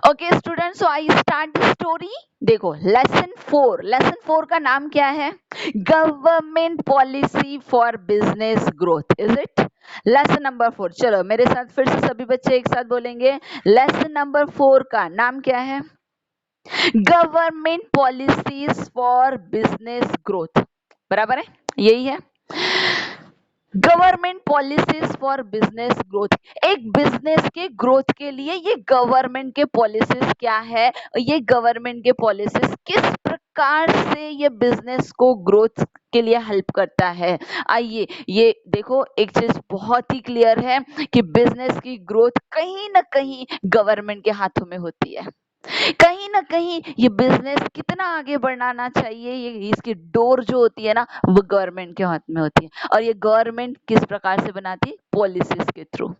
Okay student, so I start the story. देखो lesson 4 का नाम क्या है? Government policy for business growth, is it? Lesson number 4, चलो मेरे साथ फिर से सभी बच्चे एक साथ बोलेंगे। लेसन नंबर 4 का नाम क्या है? Government policies for business growth, बराबर है, यही है। Government policies for business growth, एक बिजनेस के ग्रोथ के लिए ये गवर्नमेंट के पॉलिसीज क्या है, ये गवर्नमेंट के पॉलिसीज किस प्रकार से ये बिजनेस को ग्रोथ के लिए हेल्प करता है। आइए ये देखो, एक चीज बहुत ही क्लियर है कि बिजनेस की ग्रोथ कहीं ना कहीं गवर्नमेंट के हाथों में होती है। कहीं ना कहीं ये बिजनेस कितना आगे बढ़ाना चाहिए, ये इसकी डोर जो होती है ना, वो गवर्नमेंट के हाथ में होती है। और ये गवर्नमेंट किस प्रकार से बनाती है? पॉलिसीज के थ्रू।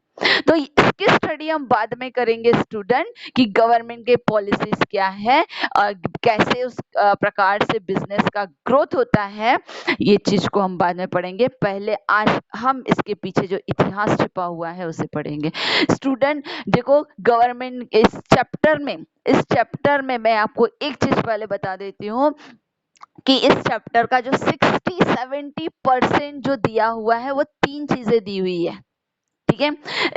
तो इसकी स्टडी हम बाद में करेंगे स्टूडेंट, कि गवर्नमेंट के पॉलिसीज क्या है और कैसे उस प्रकार से बिजनेस का ग्रोथ होता है, ये चीज को हम बाद में पढ़ेंगे। पहले आज हम इसके पीछे जो इतिहास छिपा हुआ है उसे पढ़ेंगे। स्टूडेंट देखो, गवर्नमेंट इस चैप्टर में मैं आपको एक चीज पहले बता देती हूँ कि इस चैप्टर का जो 60-70% जो दिया हुआ है वो 3 चीजें दी हुई है, ठीक है।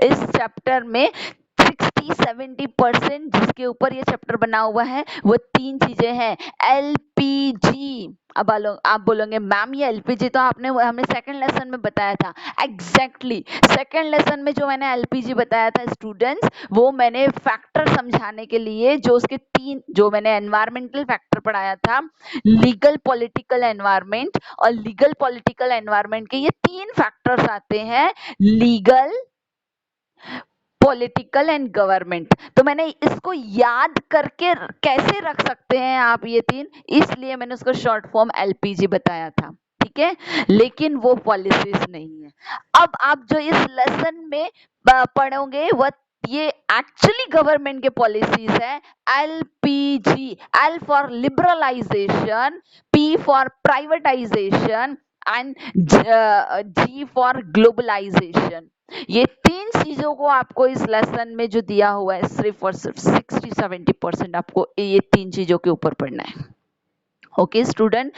इस चैप्टर में 60-70% जिसके ऊपर ये चैप्टर बना हुआ है वो 3 चीजें हैं। एलपीजी, अब आप बोलोगे मैम ये एलपीजी तो हमने सेकंड लेसन में बताया था। एग्जैक्टली सेकंड लेसन में जो मैंने एलपीजी बताया था स्टूडेंट्स, वो मैंने फैक्टर समझाने के लिए जो उसके 3 जो मैंने एनवायरमेंटल फैक्टर पढ़ाया था, लीगल पॉलिटिकल एनवायरमेंट, और लीगल पॉलिटिकल एनवायरमेंट के ये 3 फैक्टर्स आते हैं, लीगल, पॉलिटिकल एंड गवर्नमेंट। तो मैंने इसको याद करके कैसे रख सकते हैं आप ये 3, इसलिए मैंने उसको शॉर्ट फॉर्म एलपीजी बताया था, ठीक है। लेकिन वो पॉलिसीज नहीं है। अब आप जो इस लेसन में पढ़ोगे वो ये एक्चुअली गवर्नमेंट के पॉलिसीज है। LPG, L for liberalisation, P for privatisation and G for globalisation. ये 3 चीजों को आपको इस लेसन में जो दिया हुआ है सिर्फ और सिर्फ 60-70% आपको ये 3 चीजों के ऊपर पढ़ना है। ओके स्टूडेंट,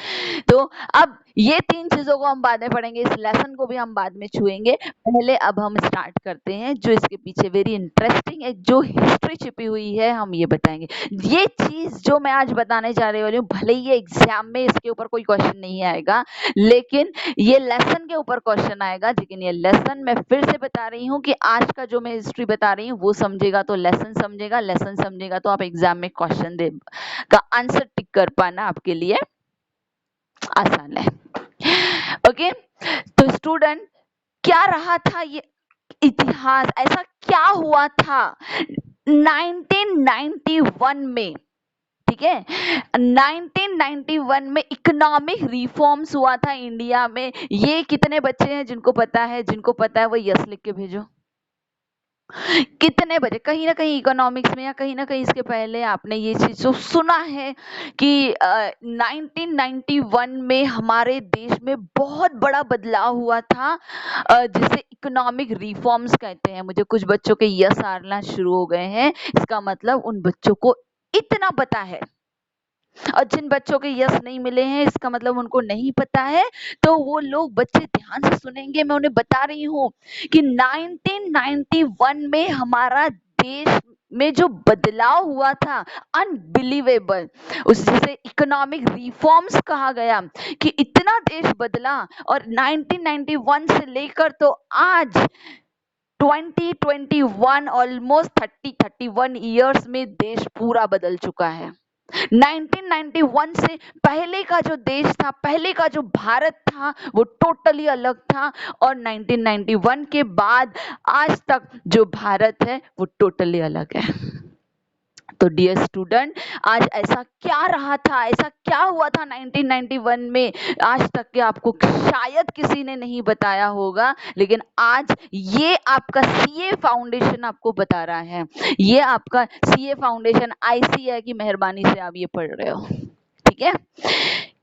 तो अब ये 3 चीजों को हम बाद में पढ़ेंगे, इस लेसन को भी हम बाद में छुएंगे। पहले अब हम स्टार्ट करते हैं जो इसके पीछे वेरी इंटरेस्टिंग एक जो हिस्ट्री छिपी हुई है, हम ये बताएंगे। ये चीज जो मैं आज बताने जा रही हूँ, भले ही ये एग्जाम में इसके ऊपर कोई क्वेश्चन नहीं आएगा, लेकिन ये लेसन के ऊपर क्वेश्चन आएगा। लेकिन ये लेसन मैं फिर से बता रही हूँ कि आज का जो मैं हिस्ट्री बता रही हूँ वो समझेगा तो लेसन समझेगा, लेसन समझेगा तो आप एग्जाम में क्वेश्चन दे का आंसर टिक कर पाना आपके लिए आसान है। ओके, तो स्टूडेंट क्या रहा था ये इतिहास, ऐसा क्या हुआ था 1991 में, ठीक है। 1991 में इकोनॉमिक रिफॉर्म्स हुआ था इंडिया में। ये कितने बच्चे हैं जिनको पता है? जिनको पता है वो यस लिख के भेजो। कितने बजे कहीं ना कहीं इकोनॉमिक्स में या कहीं ना कहीं इसके पहले आपने ये चीज तो सुना है कि 1991 में हमारे देश में बहुत बड़ा बदलाव हुआ था, जिसे इकोनॉमिक रिफॉर्म्स कहते हैं। मुझे कुछ बच्चों के यस आना शुरू हो गए हैं, इसका मतलब उन बच्चों को इतना पता है। और जिन बच्चों के यस नहीं मिले हैं इसका मतलब उनको नहीं पता है। तो वो लोग बच्चे ध्यान से सुनेंगे, मैं उन्हें बता रही हूँ कि 1991 में हमारा देश में जो बदलाव हुआ था अनबिलीवेबल, उस जिसे इकोनॉमिक रिफॉर्म्स कहा गया, कि इतना देश बदला। और 1991 से लेकर तो आज 2021 ऑलमोस्ट 31 ईयर्स में देश पूरा बदल चुका है। 1991 से पहले का जो देश था, पहले का जो भारत था, वो टोटली अलग था। और 1991 के बाद आज तक जो भारत है वो टोटली अलग है। तो डियर स्टूडेंट, आज ऐसा क्या रहा था, ऐसा क्या हुआ था 1991 में, आज तक के आपको शायद किसी ने नहीं बताया होगा, लेकिन आज ये आपका सीए फाउंडेशन आपको बता रहा है। ये आपका सीए फाउंडेशन आईसीए की मेहरबानी से आप ये पढ़ रहे हो, ठीक है।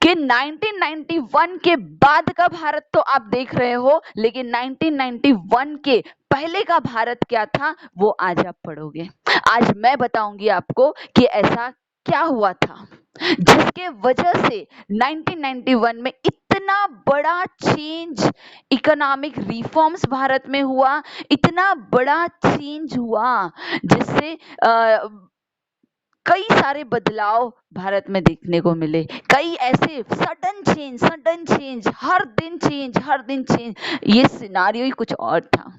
कि 1991 के बाद का भारत तो आप देख रहे हो, लेकिन 1991 के पहले का भारत क्या था वो आज आप पढ़ोगे। आज मैं बताऊंगी आपको कि ऐसा क्या हुआ था जिसके वजह से 1991 में इतना बड़ा चेंज, इकोनॉमिक रिफॉर्म्स भारत में हुआ, इतना बड़ा चेंज हुआ जिससे कई सारे बदलाव भारत में देखने को मिले। कई ऐसे सडन चेंज, हर दिन चेंज, ये सिनारियो ही कुछ और था।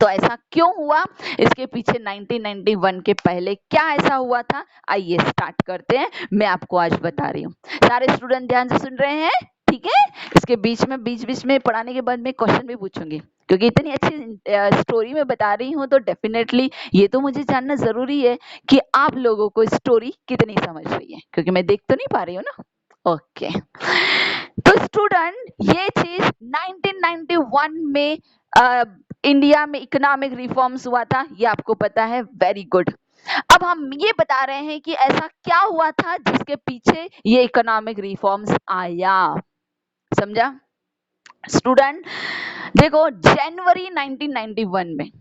तो ऐसा क्यों हुआ, इसके पीछे 1991 के पहले क्या ऐसा हुआ था, आइए स्टार्ट करते हैं। मैं आपको आज बता रही हूँ। सारे स्टूडेंट ध्यान से सुन रहे हैं, ठीक है? इसके बीच में पढ़ाने के बाद में क्वेश्चन भी पूछूंगी, क्योंकि इतनी अच्छी स्टोरी में बता रही हूँ तो डेफिनेटली ये तो मुझे जानना जरूरी है कि आप लोगों को स्टोरी कितनी समझ रही है, क्योंकि मैं देख तो नहीं पा रही हूँ ना। ओके, तो स्टूडेंट ये चीज 1991 में इंडिया में इकोनॉमिक रिफॉर्म्स हुआ था, ये आपको पता है, वेरी गुड। अब हम ये बता रहे हैं कि ऐसा क्या हुआ था जिसके पीछे ये इकोनॉमिक रिफॉर्म्स आया, समझा स्टूडेंट? देखो, जनवरी 1991 में,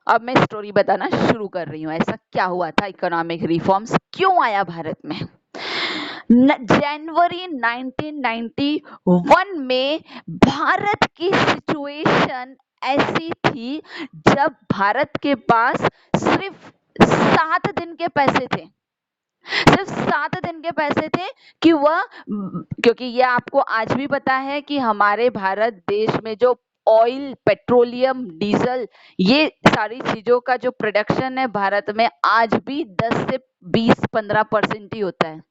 अब मैं स्टोरी बताना शुरू कर रही हूँ, ऐसा क्या हुआ था, इकोनॉमिक रिफॉर्म्स क्यों आया भारत में। जनवरी 1991 में भारत की सिचुएशन ऐसी थी जब भारत के पास सिर्फ 7 दिन के पैसे थे, सिर्फ 7 दिन के पैसे थे कि वह, क्योंकि ये आपको आज भी पता है कि हमारे भारत देश में जो ऑयल, पेट्रोलियम, डीजल, ये सारी चीजों का जो प्रोडक्शन है भारत में आज भी 10 से 20-15% ही होता है,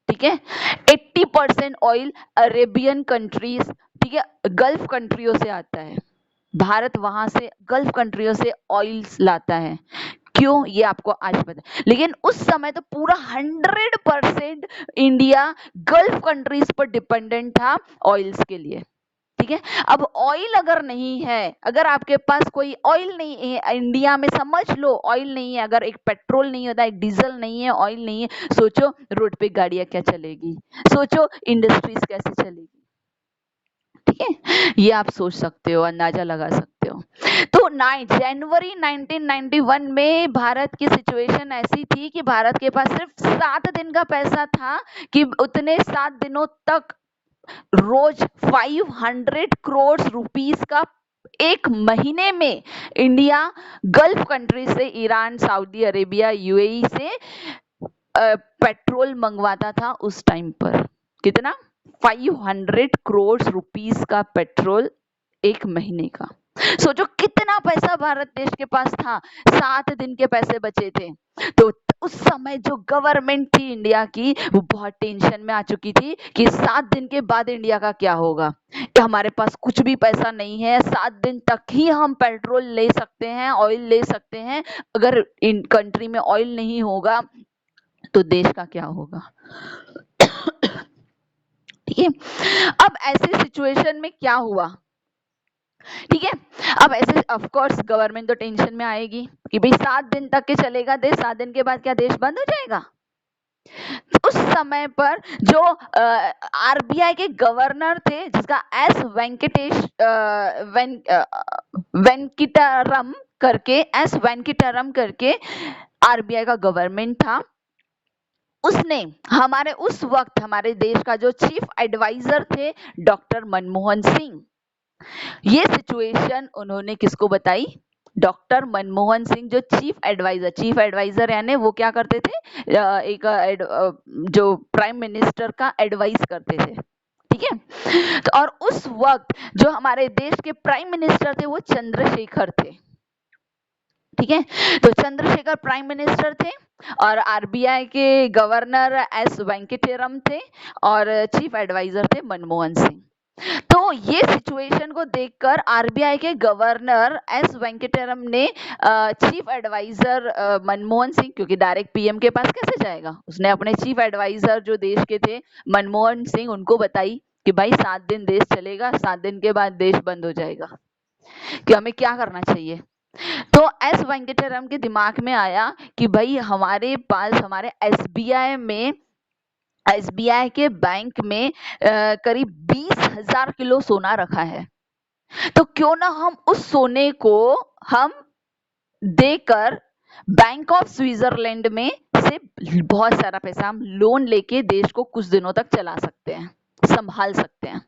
ठीक है? 80% ऑयल अरेबियन कंट्रीज, ठीक है, गल्फ कंट्रियों से आता है। भारत वहां से गल्फ कंट्रियों से ऑयल लाता है। क्यों, ये आपको आज पता है। लेकिन उस समय तो पूरा 100% इंडिया गल्फ कंट्रीज पर डिपेंडेंट था ऑयल्स के लिए, ठीक है? अब ऑयल अगर नहीं है, अगर आपके पास कोई ऑयल नहीं है इंडिया में, समझ लो ऑयल नहीं है, अगर एक पेट्रोल नहीं होता, एक डीजल नहीं है, ऑयल नहीं है, सोचो रोड पे गाड़ियां क्या चलेगी, सोचो इंडस्ट्रीज कैसे चलेगी, ठीक है? ये आप सोच सकते हो, अंदाजा लगा सकते हो। तो जनवरी 1991 में भारत की सिचुएशन ऐसी थी कि भारत के पास सिर्फ 7 दिन का पैसा था कि उतने 7 दिनों तक रोज 500 करोड़ रुपीस का एक महीने में इंडिया गल्फ कंट्री से, ईरान, सऊदी अरेबिया, यूएई से पेट्रोल मंगवाता था उस टाइम पर। कितना? 500 करोड़ रुपीस का पेट्रोल एक महीने का। सोचो कितना पैसा भारत देश के पास था, 7 दिन के पैसे बचे थे। तो उस समय जो गवर्नमेंट थी इंडिया की, वो बहुत टेंशन में आ चुकी थी कि 7 दिन के बाद इंडिया का क्या होगा, कि हमारे पास कुछ भी पैसा नहीं है, 7 दिन तक ही हम पेट्रोल ले सकते हैं, ऑयल ले सकते हैं, अगर इन कंट्री में ऑयल नहीं होगा तो देश का क्या होगा, ठीक है? अब ऐसे सिचुएशन में क्या हुआ, ठीक है? अब ऐसे ऑफ कोर्स गवर्नमेंट तो टेंशन में आएगी कि भाई 7 दिन तक के चलेगा देश, 7 दिन के बाद क्या देश बंद हो जाएगा? उस समय पर जो आरबीआई के गवर्नर थे, जिसका एस वेंकटरम करके आरबीआई का गवर्नमेंट था, उसने उस वक्त हमारे देश का जो चीफ एडवाइजर थे डॉक्टर मनमोहन सिंह, ये सिचुएशन उन्होंने किसको बताई? डॉक्टर मनमोहन सिंह, जो चीफ एडवाइजर यानी वो क्या करते थे, जो प्राइम मिनिस्टर का एडवाइस करते थे, ठीक है? तो और उस वक्त जो हमारे देश के प्राइम मिनिस्टर थे वो चंद्रशेखर थे, ठीक है? तो चंद्रशेखर प्राइम मिनिस्टर थे और आरबीआई के गवर्नर एस वेंकटेरम थे और चीफ एडवाइजर थे मनमोहन सिंह। तो ये सिचुएशन को देखकर आरबीआई के गवर्नर एस वेंकटेरम ने चीफ एडवाइजर मनमोहन सिंह, क्योंकि डायरेक्ट पीएम के पास कैसे जाएगा, उसने अपने चीफ एडवाइजर जो देश के थे मनमोहन सिंह, उनको बताई कि भाई 7 दिन देश चलेगा, 7 दिन के बाद देश बंद हो जाएगा, कि हमें क्या करना चाहिए। तो एस वेंकटेरम के दिमाग में आया कि भाई हमारे पास, हमारे एसबीआई में एसबीआई के बैंक में करीब 20,000 किलो सोना रखा है। तो क्यों ना हम उस सोने को हम देकर बैंक ऑफ स्विट्जरलैंड में से बहुत सारा पैसा हम लोन लेके देश को कुछ दिनों तक चला सकते हैं, संभाल सकते हैं।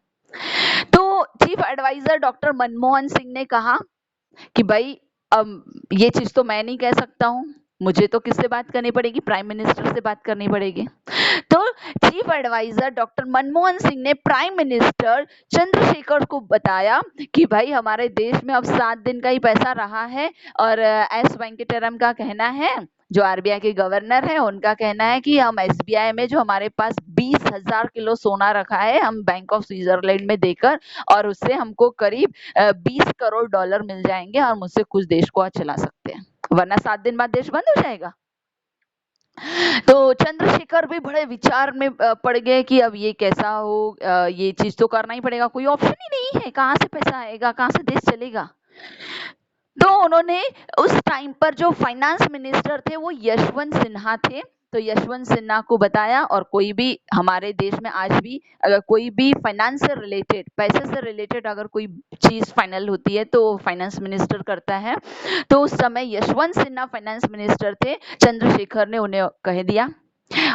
तो chief adviser doctor Manmohan Singh ने कहा कि भाई ये चीज तो मैं नहीं कह सकता हूँ, मुझे तो किससे बात करनी पड़ेगी, प्राइम मिनिस्टर से बात करनी पड़ेगी। तो chief adviser doctor Manmohan Singh ने प्राइम मिनिस्टर चंद्रशेखर को बताया कि भाई हमारे देश में अब 7 दिन का ही पैसा रहा है और एस वेंकटरमन का कहना है, जो आरबीआई के गवर्नर है, उनका कहना है कि हम एसबीआई में जो हमारे पास 20,000 किलो सोना रखा है हम बैंक ऑफ स्विट्जरलैंड में देकर, और उससे हमको करीब 20 करोड़ डॉलर मिल जाएंगे और मुझसे कुछ देश को चला सकते हैं, वरना 7 दिन बाद देश बंद हो जाएगा। तो चंद्रशेखर भी बड़े विचार में पड़ गए कि अब ये कैसा हो, ये चीज तो करना ही पड़ेगा, कोई ऑप्शन ही नहीं है, कहाँ से पैसा आएगा, कहाँ से देश चलेगा। तो उन्होंने उस टाइम पर जो फाइनेंस मिनिस्टर थे वो यशवंत सिन्हा थे, तो यशवंत सिन्हा को बताया, और कोई भी हमारे देश में आज भी अगर कोई भी फाइनेंस से रिलेटेड, पैसे से रिलेटेड अगर कोई चीज फाइनल होती है तो फाइनेंस मिनिस्टर करता है। तो उस समय यशवंत सिन्हा फाइनेंस मिनिस्टर थे, चंद्रशेखर ने उन्हें कह दिया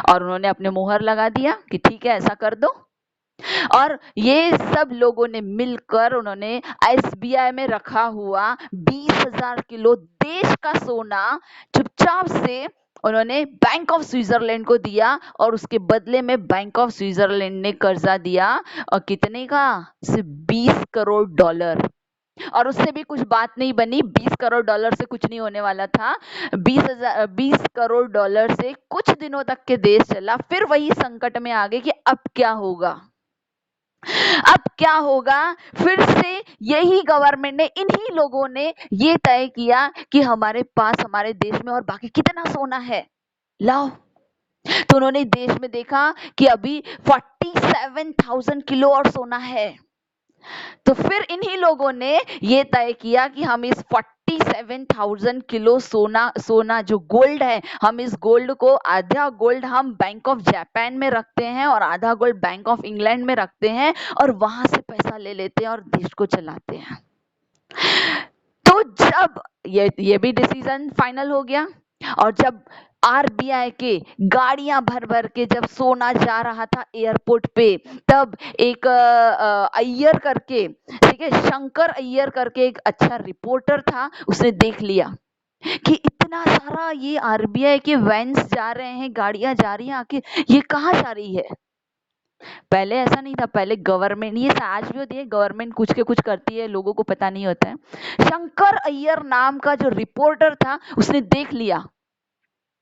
और उन्होंने अपने मुहर लगा दिया कि ठीक है ऐसा कर दो। और ये सब लोगों ने मिलकर उन्होंने एसबीआई में रखा हुआ 20,000 किलो देश का सोना चुपचाप से उन्होंने बैंक ऑफ स्विट्जरलैंड को दिया, और उसके बदले में बैंक ऑफ स्विट्जरलैंड ने कर्जा दिया, और कितने का, सिर्फ 20 करोड़ डॉलर। और उससे भी कुछ बात नहीं बनी, 20 करोड़ डॉलर से कुछ नहीं होने वाला था। 20 करोड़ डॉलर से कुछ दिनों तक के देश चला, फिर वही संकट में आ गए कि अब क्या होगा, अब क्या होगा। फिर से यही गवर्नमेंट ने, इन्हीं लोगों ने ये तय किया कि हमारे पास हमारे देश में और बाकी कितना सोना है, लाओ। तो उन्होंने देश में देखा कि अभी 47,000 किलो और सोना है। तो फिर इन्हीं लोगों ने ये तय किया कि हम इस 47,000 किलो सोना जो गोल्ड है, हम इस गोल्ड को, आधा गोल्ड हम बैंक ऑफ जापान में रखते हैं और आधा गोल्ड बैंक ऑफ इंग्लैंड में रखते हैं, और वहां से पैसा ले लेते हैं और देश को चलाते हैं। तो जब ये भी डिसीजन फाइनल हो गया, और जब आरबीआई के गाड़ियां भर भर के जब सोना जा रहा था एयरपोर्ट पे, तब एक अय्यर करके, ठीक है, शंकर अय्यर करके एक अच्छा रिपोर्टर था, उसने देख लिया कि इतना सारा ये आरबीआई के वैन्स जा रहे हैं, गाड़ियां जा रही हैं, आखिर ये कहाँ जा रही है। पहले ऐसा नहीं था, पहले गवर्नमेंट, ये आज भी होती है, गवर्नमेंट कुछ के कुछ करती है, लोगों को पता नहीं होता है। शंकर अय्यर नाम का जो रिपोर्टर था उसने देख लिया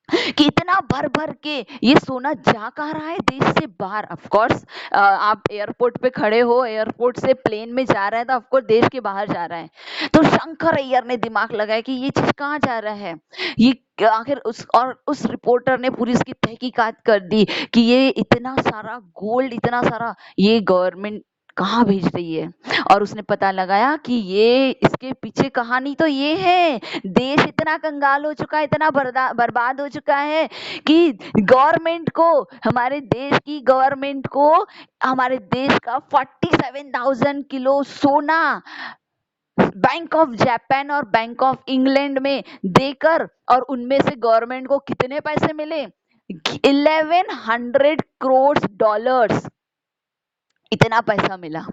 कि इतना भर भर के ये सोना जा कहाँ रहा है देश से बाहर। ऑफ कोर्स आप एयरपोर्ट पे खड़े हो, एयरपोर्ट से प्लेन में जा रहा है, तो ऑफ कोर्स देश के बाहर जा रहा है। तो शंकर अय्यर ने दिमाग लगाया कि ये चीज कहाँ जा रहा है, ये आखिर उस रिपोर्टर ने पूरी इसकी तहकीकात कर दी कि ये इतना सारा गोल्ड, इतना सारा ये गवर्नमेंट कहाँ भेज रही है। और उसने पता लगाया कि ये इसके पीछे कहानी तो ये है, देश इतना कंगाल हो चुका है, इतना बर्बाद हो चुका है कि गवर्नमेंट को, हमारे देश की गवर्नमेंट को हमारे देश का 47,000 किलो सोना बैंक ऑफ जापान और बैंक ऑफ इंग्लैंड में देकर, और उनमें से गवर्नमेंट को कितने पैसे मिले, 1100 करोड़ डॉलर्स, इतना पैसा मिला।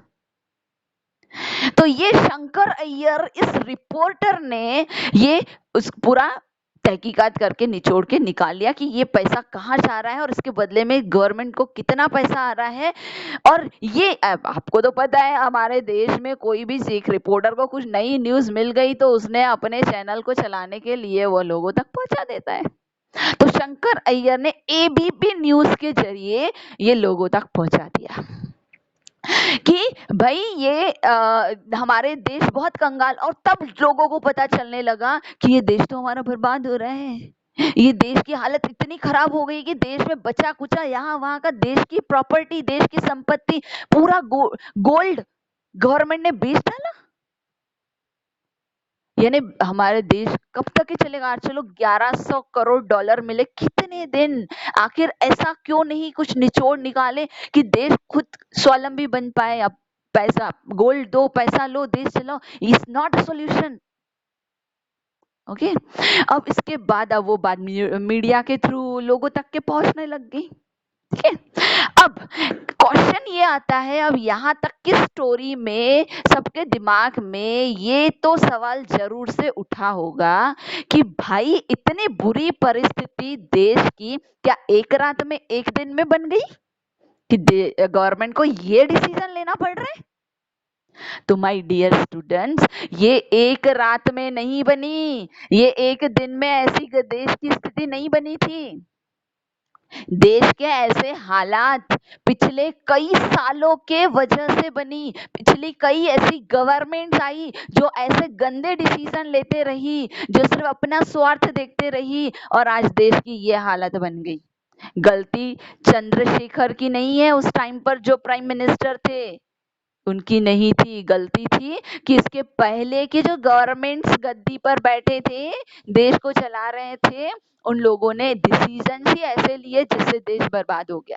तो ये शंकर अय्यर, इस रिपोर्टर ने ये उस पूरा तहकीकात करके निचोड़ के निकाल लिया कि ये पैसा कहाँ जा रहा है और इसके बदले में गवर्नमेंट को कितना पैसा आ रहा है। और ये आपको तो पता है, हमारे देश में कोई भी एक रिपोर्टर को कुछ नई न्यूज मिल गई तो उसने अपने चैनल को चलाने के लिए वो लोगों तक पहुंचा देता है। तो शंकर अय्यर ने एबीपी न्यूज के जरिए ये लोगों तक पहुंचा दिया कि भाई ये हमारे देश बहुत कंगाल, और तब लोगों को पता चलने लगा कि ये देश तो हमारा बर्बाद हो रहा है, ये देश की हालत इतनी खराब हो गई कि देश में बचा कुचा यहाँ वहां का देश की प्रॉपर्टी, देश की संपत्ति, पूरा गोल्ड गवर्नमेंट ने बेच डाला। यानी हमारे देश कब तक ही चलेगा? चलो 1100 करोड़ डॉलर मिले, कितने दिन? आखिर ऐसा क्यों नहीं कुछ निचोड़ निकाले कि देश खुद स्वावलंबी बन पाए? अब पैसा, गोल्ड दो, पैसा लो, देश चलाओ, is not a solution. Okay, अब इसके बाद अब वो बात मीडिया के थ्रू लोगों तक के पहुंचने लग गई। ठीक है, अब क्वेश्चन ये आता है, अब यहाँ तक की स्टोरी में सबके दिमाग में ये तो सवाल जरूर से उठा होगा कि भाई इतनी बुरी परिस्थिति देश की क्या एक रात में, एक दिन में बन गई कि गवर्नमेंट को ये डिसीजन लेना पड़ रहा है? तो माय डियर स्टूडेंट्स, ये एक रात में नहीं बनी, ये एक दिन में ऐसी देश की स्थिति नहीं बनी थी। देश के ऐसे हालात पिछले कई सालों के वजह से बनी। पिछली कई ऐसी गवर्नमेंट्स आई जो ऐसे गंदे डिसीजन लेते रही, जो सिर्फ अपना स्वार्थ देखते रही, और आज देश की ये हालत बन गई। गलती चंद्रशेखर की नहीं है, उस टाइम पर जो प्राइम मिनिस्टर थे उनकी नहीं थी। गलती थी कि इसके पहले के जो गवर्नमेंट्स गद्दी पर बैठे थे, देश को चला रहे थे, उन लोगों ने डिसीजन ही ऐसे लिए जिससे देश बर्बाद हो गया।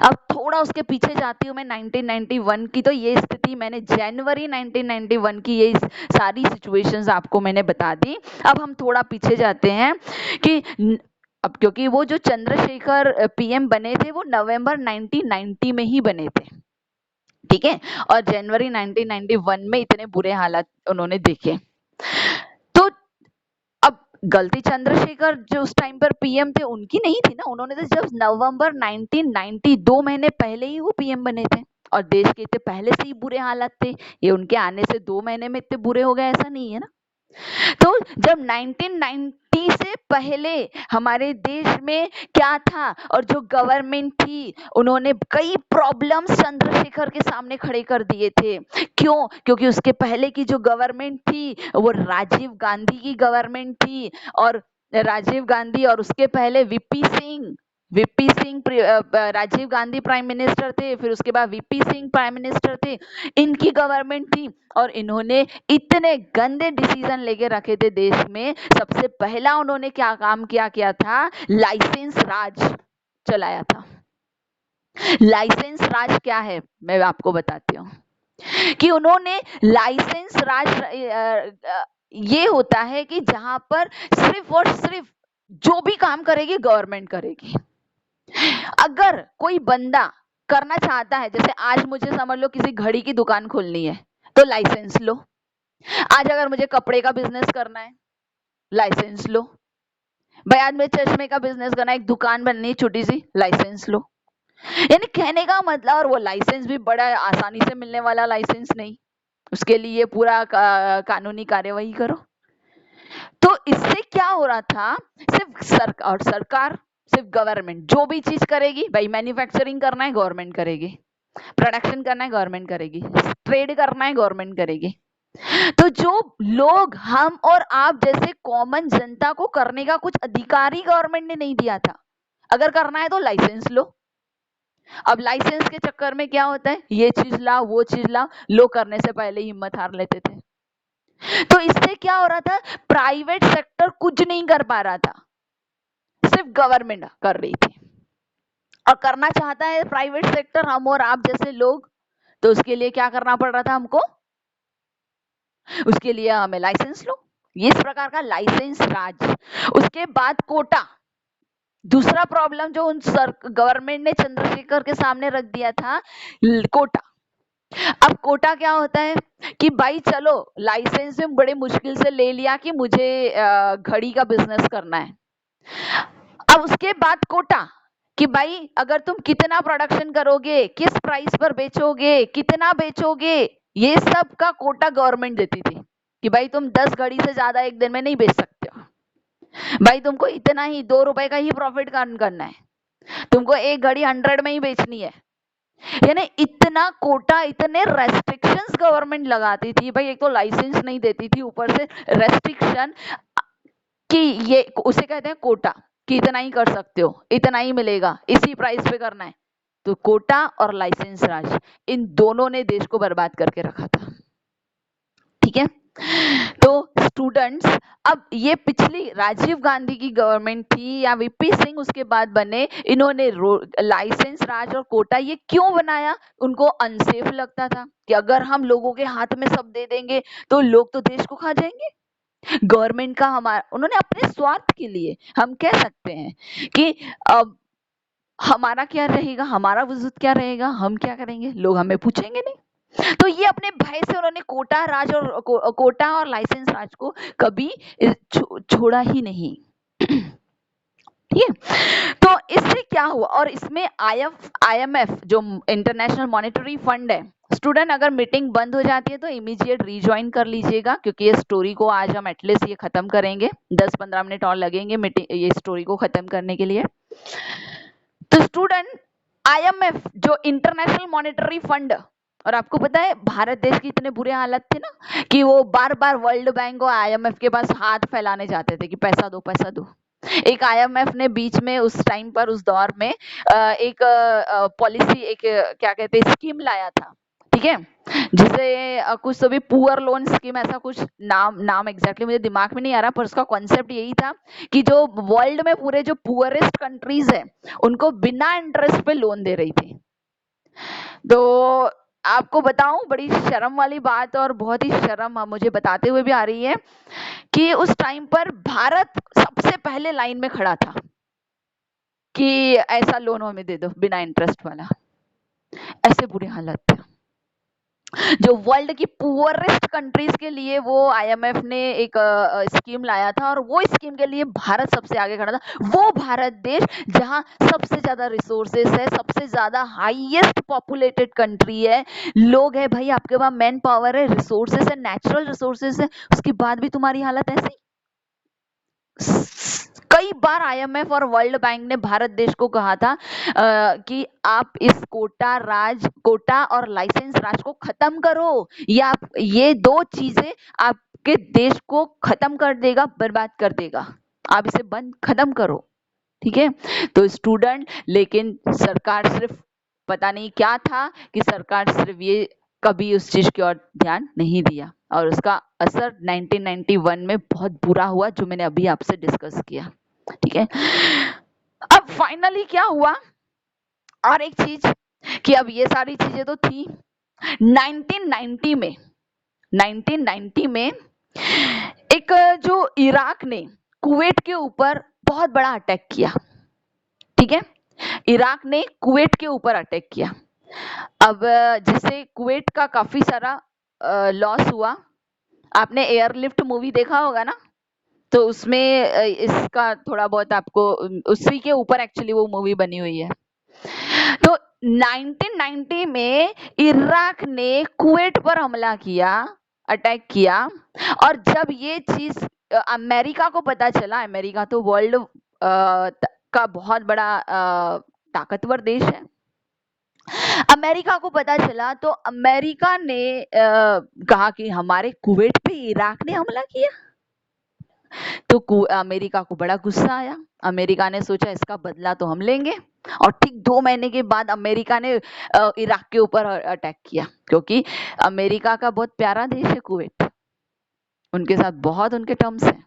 अब थोड़ा उसके पीछे जाती हूँ मैं, 1991 की, तो ये स्थिति मैंने जनवरी 1991 की ये सारी सिचुएशंस आपको मैंने बता दी। अब हम थोड़ा पीछे जाते हैं कि अब क्योंकि वो जो चंद्रशेखर पीएम बने थे वो नवंबर 1990 में ही बने थे, ठीक है, और जनवरी 1991 में इतने बुरे हालात उन्होंने देखे। तो अब गलती चंद्रशेखर जो उस टाइम पर पीएम थे उनकी नहीं थी ना, उन्होंने तो जब नवंबर 1990, 2 महीने पहले ही वो पीएम बने थे, और देश के इतने पहले से ही बुरे हालात थे। ये उनके आने से 2 महीने में इतने बुरे हो गए ऐसा नहीं है ना। तो जब 1990 से पहले हमारे देश में क्या था, और जो गवर्नमेंट थी उन्होंने कई प्रॉब्लम्स चंद्रशेखर के सामने खड़े कर दिए थे। क्यों? क्योंकि उसके पहले की जो गवर्नमेंट थी वो राजीव गांधी की गवर्नमेंट थी, और राजीव गांधी और उसके पहले VP Singh Rajiv Gandhi prime minister थे, फिर उसके बाद वीपी सिंह प्राइम मिनिस्टर थे, इनकी गवर्नमेंट थी, और इन्होंने इतने गंदे डिसीजन लेके रखे थे देश में। सबसे पहला उन्होंने क्या काम किया था? लाइसेंस राज चलाया था। लाइसेंस राज क्या है मैं आपको बताती हूँ कि उन्होंने लाइसेंस राज ये होता है कि जहां पर सिर्फ और सिर्फ जो भी काम करेगी गवर्नमेंट करेगी। अगर कोई बंदा करना चाहता है, जैसे आज मुझे समझ लो किसी घड़ी की दुकान खोलनी है तो लाइसेंस लो। आज अगर मुझे कपड़े का बिजनेस करना है, लाइसेंस लो। भाई आज मुझे चश्मे का बिजनेस करना है, एक दुकान बननी है छोटी सी, लाइसेंस लो। यानी कहने का मतलब, और वो लाइसेंस भी बड़ा आसानी से मिलने वाला लाइसेंस नहीं, उसके लिए पूरा कानूनी कार्यवाही करो। तो इससे क्या हो रहा था, सिर्फ सरकार सिर्फ गवर्नमेंट जो भी चीज करेगी, भाई मैन्युफैक्चरिंग करना है गवर्नमेंट करेगी, प्रोडक्शन करना है गवर्नमेंट करेगी, ट्रेड करना है गवर्नमेंट करेगी। तो जो लोग हम और आप जैसे कॉमन जनता को करने का कुछ अधिकार ही गवर्नमेंट ने नहीं दिया था। अगर करना है तो लाइसेंस लो। अब लाइसेंस के चक्कर में क्या होता है, ये चीज लाओ वो चीज लाओ, लोग करने से पहले ही हिम्मत हार लेते थे। तो इससे क्या हो रहा था, प्राइवेट सेक्टर कुछ नहीं कर पा रहा था, सिर्फ गवर्नमेंट कर रही थी। और करना चाहता है प्राइवेट सेक्टर, हम और आप जैसे लोग, तो उसके लिए क्या करना पड़ रहा था हमको, उसके लिए हमें लाइसेंस लो। ये इस प्रकार का लाइसेंस राज। उसके बाद कोटा, दूसरा प्रॉब्लम जो उन गवर्नमेंट ने चंद्रशेखर के सामने रख दिया था, कोटा। अब कोटा क्या होता है कि भाई चलो लाइसेंस में बड़े मुश्किल से ले लिया कि मुझे घड़ी का बिजनेस करना है। अब उसके बाद कोटा कि भाई अगर तुम कितना प्रोडक्शन करोगे, किस प्राइस पर बेचोगे, कितना बेचोगे, ये सब का कोटा गवर्नमेंट देती थी कि भाई तुम 10 घड़ी से ज्यादा एक दिन में नहीं बेच सकते हो, भाई तुमको इतना ही 2 रुपए का ही प्रॉफिट करना है, तुमको एक घड़ी 100 में ही बेचनी है। यानी इतना कोटा, इतने रेस्ट्रिक्शंस गवर्नमेंट लगाती थी। भाई एक तो लाइसेंस नहीं देती थी, ऊपर से रेस्ट्रिक्शन कि ये उसे कहते हैं कोटा, कि इतना ही कर सकते हो, इतना ही मिलेगा, इसी प्राइस पे करना है। तो कोटा और लाइसेंस राज, इन दोनों ने देश को बर्बाद करके रखा था। ठीक है, तो स्टूडेंट्स, अब ये पिछली राजीव गांधी की गवर्नमेंट थी या वीपी सिंह उसके बाद बने, इन्होंने लाइसेंस राज और कोटा ये क्यों बनाया? उनको अनसेफ लगता था कि अगर हम लोगों के हाथ में सब दे देंगे तो लोग तो देश को खा जाएंगे। गवर्नमेंट का हमारा, उन्होंने अपने स्वार्थ के लिए, हम कह सकते हैं कि अब हमारा क्या रहेगा, हमारा वजूद क्या रहेगा, हम क्या करेंगे, लोग हमें पूछेंगे नहीं। तो ये अपने भय से उन्होंने कोटा राज और कोटा और लाइसेंस राज को कभी छोड़ा ही नहीं। ठीक है, तो इससे क्या हुआ, और इसमें IMF जो इंटरनेशनल मॉनेटरी फंड है, स्टूडेंट अगर मीटिंग बंद हो जाती है तो इमीडिएट रिज्वाइन कर लीजिएगा, क्योंकि ये स्टोरी को आज हम एटलीस्ट ये खत्म करेंगे, 10-15 मिनट और लगेंगे मीटिंग ये स्टोरी को खत्म करने के लिए। तो स्टूडेंट, IMF जो इंटरनेशनल मॉनेटरी फंड, और आपको पता है भारत देश की इतने बुरे हालत थे ना कि वो बार बार वर्ल्ड बैंक और IMF के पास हाथ फैलाने जाते थे कि पैसा दो पैसा दो। एक IMF ने बीच में उस टाइम पर, उस दौर में एक पॉलिसी, एक क्या कहते हैं, स्कीम लाया था, ठीक है, जिसे कुछ तो भी पुअर लोन स्कीम, ऐसा कुछ नाम एग्जैक्टली मुझे दिमाग में नहीं आ रहा, पर उसका कॉन्सेप्ट यही था कि जो वर्ल्ड में पूरे जो पुअरेस्ट कंट्रीज है उनको बिना इंटरेस्ट पे लोन दे रही थी। तो आपको बताऊं, बड़ी शर्म वाली बात, और बहुत ही शर्म मुझे बताते हुए भी आ रही है कि उस टाइम पर भारत सबसे पहले लाइन में खड़ा था कि ऐसा लोन हमें दे दो बिना इंटरेस्ट वाला। ऐसे बुरे हालत थे जो वर्ल्ड की पुअरेस्ट कंट्रीज के लिए, वो IMF ने एक स्कीम लाया था, और वो स्कीम के लिए भारत सबसे आगे खड़ा था। वो भारत देश जहां सबसे ज्यादा रिसोर्सेस है, सबसे ज्यादा हाईएस्ट पॉपुलेटेड कंट्री है, लोग है भाई, आपके पास मैन पावर है, रिसोर्सेस है, नेचुरल रिसोर्सेस है, उसके बाद भी तुम्हारी हालत ऐसी। कई बार IMF और वर्ल्ड बैंक ने भारत देश को कहा था कि आप इस कोटा और लाइसेंस राज को खत्म करो, या ये दो चीजें आपके देश को खत्म कर देगा, बर्बाद कर देगा, आप इसे बंद खत्म करो, ठीक है। तो स्टूडेंट, लेकिन सरकार सिर्फ, पता नहीं क्या था कि सरकार सिर्फ ये कभी उस चीज की ओर ध्यान नहीं दिया, और उसका असर 1991 में बहुत बुरा हुआ, जो मैंने अभी आपसे डिस्कस किया, ठीक है। अब फाइनली क्या हुआ, और एक चीज कि अब ये सारी चीजें तो थी, 1990 में एक जो इराक ने कुवैत के ऊपर बहुत बड़ा अटैक किया, ठीक है, इराक ने कुवैत के ऊपर अटैक किया। अब जैसे कुवैत का काफी सारा लॉस हुआ, आपने एयरलिफ्ट मूवी देखा होगा ना, तो उसमें इसका थोड़ा बहुत आपको, उसी के ऊपर एक्चुअली वो मूवी बनी हुई है। तो 1990 में इराक ने कुवैत पर हमला किया, अटैक किया, और जब ये चीज अमेरिका को पता चला, अमेरिका तो वर्ल्ड का बहुत बड़ा ताकतवर देश है, अमेरिका को पता चला, तो अमेरिका ने कहा कि हमारे कुवैत पे इराक ने हमला किया। तो अमेरिका को बड़ा गुस्सा आया, अमेरिका ने सोचा इसका बदला तो हम लेंगे, और ठीक 2 महीने के बाद अमेरिका ने इराक के ऊपर अटैक किया, क्योंकि अमेरिका का बहुत प्यारा देश है कुवैत, उनके साथ बहुत उनके टर्म्स हैं।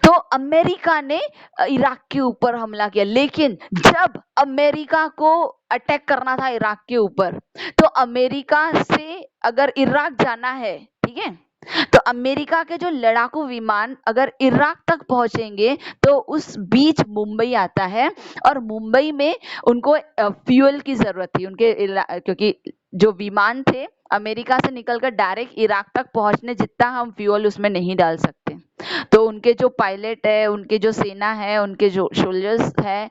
तो अमेरिका ने इराक के ऊपर हमला किया, लेकिन जब अमेरिका को अटैक करना था इराक के ऊपर, तो अमेरिका से अगर इराक जाना है, ठीक है, तो अमेरिका के जो लड़ाकू विमान अगर इराक तक पहुंचेंगे तो उस बीच मुंबई आता है, और मुंबई में उनको फ्यूल की जरूरत थी, उनके क्योंकि जो विमान थे अमेरिका से निकलकर डायरेक्ट इराक तक पहुंचने जितना हम फ्यूल उसमें नहीं डाल सकते, तो उनके जो पायलट है, उनके जो सेना है, उनके जो सोल्जर्स है,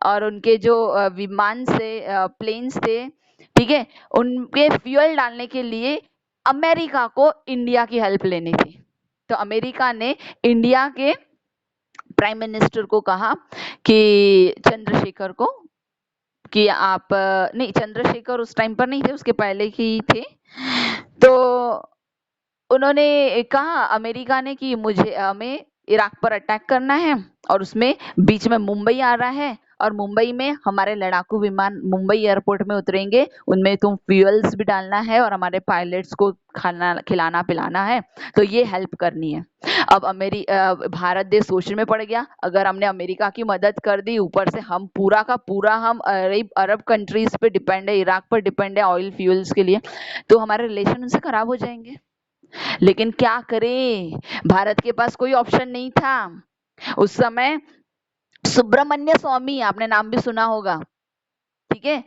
और उनके जो विमान से प्लेन्स थे, ठीक है, उनके फ्यूल डालने के लिए अमेरिका को इंडिया की हेल्प लेनी थी। तो अमेरिका ने इंडिया के प्राइम मिनिस्टर को कहा कि चंद्रशेखर को, कि आप, नहीं चंद्रशेखर उस टाइम पर नहीं थे, उसके पहले ही थे, तो उन्होंने कहा अमेरिका ने कि मुझे, हमें इराक पर अटैक करना है, और उसमें बीच में मुंबई आ रहा है, और मुंबई में हमारे लड़ाकू विमान मुंबई एयरपोर्ट में उतरेंगे, उनमें तुम फ्यूल्स भी डालना है और हमारे पायलट्स को खाना खिलाना पिलाना है, तो ये हेल्प करनी है। अब भारत देश सोचने में पड़ गया, अगर हमने अमेरिका की मदद कर दी, ऊपर से हम पूरा का पूरा हम अरब कंट्रीज पे डिपेंड है, इराक पर डिपेंड है ऑयल फ्यूल्स के लिए, तो हमारे रिलेशन उनसे खराब हो जाएंगे। लेकिन क्या करें, भारत के पास कोई ऑप्शन नहीं था। उस समय सुब्रमण्य स्वामी, आपने नाम भी सुना होगा, ठीक है,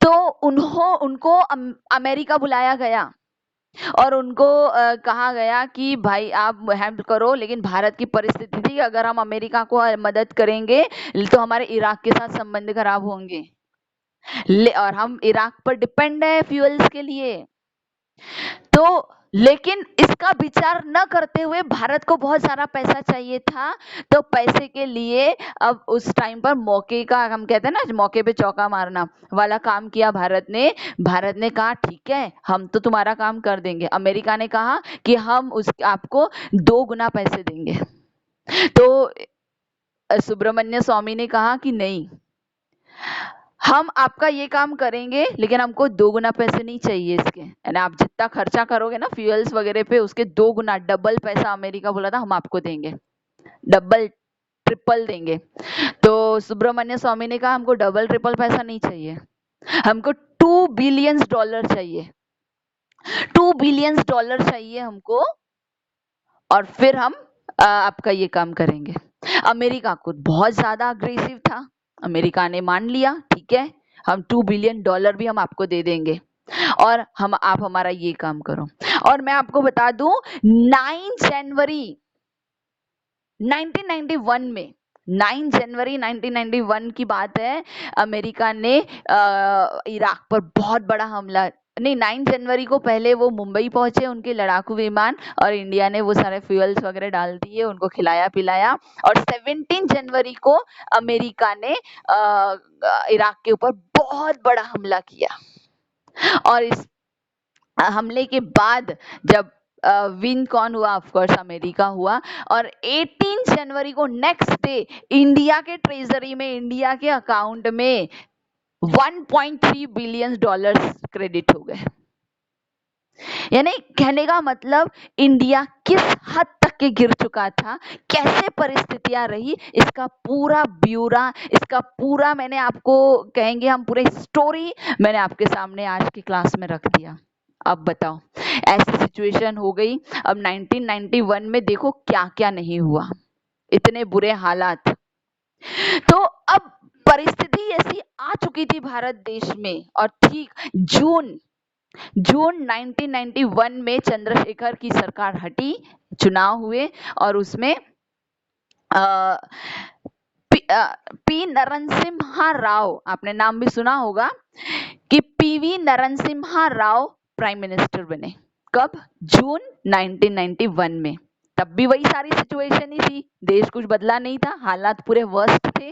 तो उनको अमेरिका बुलाया गया और उनको कहा गया कि भाई आप हेल्प करो, लेकिन भारत की परिस्थिति थी अगर हम अमेरिका को मदद करेंगे तो हमारे इराक के साथ संबंध खराब होंगे, और हम इराक पर डिपेंड है फ्यूल्स के लिए। तो लेकिन इसका विचार न करते हुए भारत को बहुत सारा पैसा चाहिए था, तो पैसे के लिए अब उस टाइम पर मौके का, हम कहते हैं ना मौके पे चौका मारना वाला काम किया भारत ने कहा ठीक है हम तो तुम्हारा काम कर देंगे। अमेरिका ने कहा कि हम आपको 2 गुना पैसे देंगे। तो सुब्रमण्य स्वामी ने कहा कि नहीं, हम आपका ये काम करेंगे लेकिन हमको 2 गुना पैसे नहीं चाहिए इसके, यानी आप जितना खर्चा करोगे ना फ्यूल्स वगैरह पे, उसके 2 गुना डबल पैसा अमेरिका बोला था हम आपको देंगे, डबल ट्रिपल देंगे। तो सुब्रमण्य स्वामी ने कहा हमको डबल ट्रिपल पैसा नहीं चाहिए, हमको $2 बिलियन चाहिए, $2 बिलियन चाहिए हमको, और फिर हम आपका ये काम करेंगे। अमेरिका खुद बहुत ज्यादा अग्रेसिव था, अमेरिका ने मान लिया ठीक है हम $2 बिलियन भी हम आपको दे देंगे और आप हमारा ये काम करो। और मैं आपको बता दूं 9 जनवरी 1991 में, 9 जनवरी 1991 की बात है, अमेरिका ने इराक पर बहुत बड़ा हमला, नहीं 9 जनवरी को पहले वो मुंबई पहुंचे उनके लड़ाकू विमान, और इंडिया ने वो सारे फ्यूल्स वगैरह डाल दिए, उनको खिलाया पिलाया, और 17 जनवरी को अमेरिका ने इराक के ऊपर बहुत बड़ा हमला किया। और इस हमले के बाद जब विन कौन हुआ, ऑफ कोर्स अमेरिका हुआ, और 18 जनवरी को नेक्स्ट डे इंडिया के ट्रेजरी में, इंडिया के अकाउंट में $1.3 बिलियन क्रेडिट हो गए। यानी कहने का मतलब इंडिया किस हद तक के गिर चुका था, कैसे परिस्थितियां रही, इसका पूरा ब्यौरा, इसका पूरा मैंने आपको कहेंगे हम पूरे स्टोरी मैंने आपके सामने आज की क्लास में रख दिया। अब बताओ ऐसी सिचुएशन हो गई। अब 1991 में देखो क्या क्या नहीं हुआ, इतने बुरे हालात। तो अब परिस्थिति ऐसी आ चुकी थी भारत देश में, और ठीक जून 1991 में चंद्रशेखर की सरकार हटी, चुनाव हुए, और उसमें पी नरसिम्हा राव, आपने नाम भी सुना होगा कि PV Narasimha Rao prime minister बने। कब? जून 1991 में। तब भी वही सारी सिचुएशन ही थी, देश कुछ बदला नहीं था, हालात पूरे वर्स्ट थे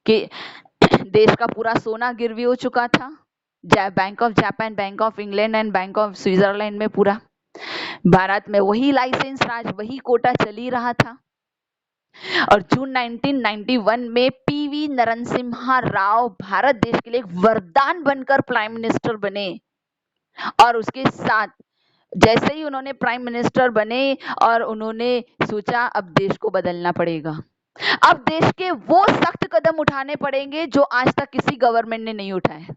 कि देश का पूरा सोना गिरवी हो चुका था, bank of Japan, bank of England and bank of Switzerland में पूरा भारत में वही लाइसेंस राज, वही कोटा चली रहा था। और जून 1991 में पीवी नरसिम्हा राव भारत देश के लिए एक वरदान बनकर प्राइम मिनिस्टर बने। और उसके साथ जैसे ही उन्होंने प्राइम मिनिस्टर बने और उन्होंने सोचा अब देश को बदलना पड़ेगा, अब देश के वो सख्त कदम उठाने पड़ेंगे जो आज तक किसी गवर्नमेंट ने नहीं उठाए।